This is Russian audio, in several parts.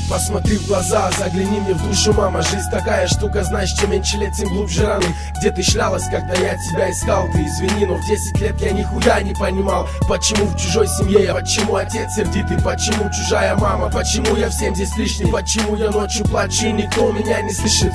Посмотри в глаза, загляни мне в душу, мама. Жизнь такая штука, знаешь, чем меньше лет, тем глубже раны. Где ты шлялась, когда я тебя искал? Ты извини, но в 10 лет я нихуя не понимал. Почему в чужой семье я, почему отец сердитый, почему чужая мама, почему я всем здесь лишний, почему я ночью плачу и никто меня не слышит.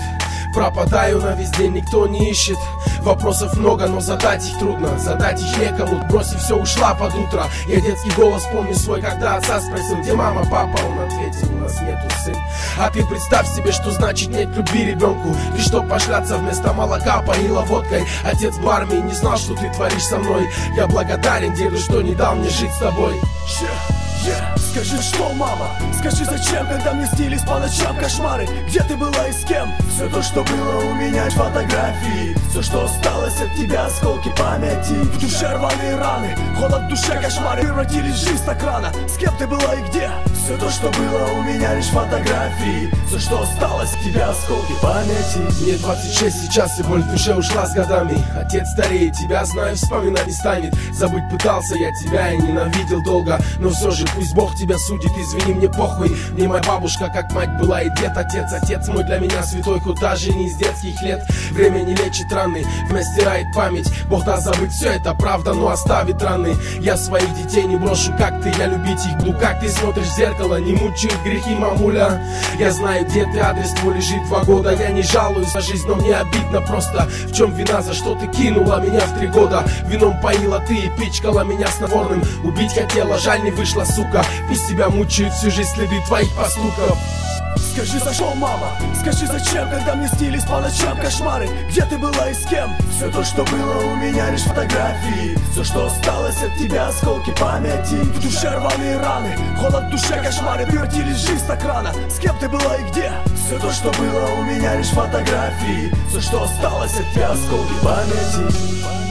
Пропадаю на весь день, никто не ищет. Вопросов много, но задать их трудно, задать их некому. Бросив все, ушла под утро. Я детский голос помню свой, когда отца спросил, где мама, папа? Он ответил, у нас нету сын. А ты представь себе, что значит нет любви ребенку. Ты что, пошляться вместо молока поила водкой? Отец в армии не знал, что ты творишь со мной. Я благодарен деду, что не дал мне жить с тобой. Скажи, что, мама? Скажи, зачем, когда мне снились по ночам кошмары? Где ты была и с кем? Все то, что было у меня, фотографии. Все, что осталось от тебя, осколки памяти. В душе рваные раны, холод в душе, кошмары превратились в жизнь так рано. С кем ты была и где? Все то, что было у меня, лишь фотографии. Все, что осталось от тебя, осколки памяти. Мне 26 сейчас, и боль в душе ушла с годами. Отец стареет, тебя знаю, вспоминать не станет. Забыть пытался я тебя и ненавидел долго, но все же пусть Бог тебя судит, извини, мне похуй. Мне моя бабушка как мать была и дед, отец. Отец мой для меня святой, хоть даже не из детских лет. Время не лечит раны, вновь стирает память. Бог даст забыть все, это правда, но оставит раны. Я своих детей не брошу, как ты, я любить их буду. Как ты смотришь в зеркало, не мучают грехи, мамуля. Я знаю, где ты, адрес твой лежит 2 года. Я не жалуюсь на жизнь, но мне обидно просто. В чем вина, за что ты кинула меня в 3 года? Вином поила ты и пичкала меня снотворным. Убить хотела, жаль не вышла, сука. Пусть тебя мучают всю жизнь следы твоих поступков. Скажи, за что, мама? Скажи, зачем, когда мне снились по ночам кошмары? Где ты была и с кем? Все то, что было у меня, лишь фотографии. Все, что осталось от тебя, осколки памяти. В душе рваные раны, холод в душе, кошмары превратились в жизнь так рано. С кем ты была и где? Все то, что было у меня, лишь фотографии. Все, что осталось от тебя, осколки памяти.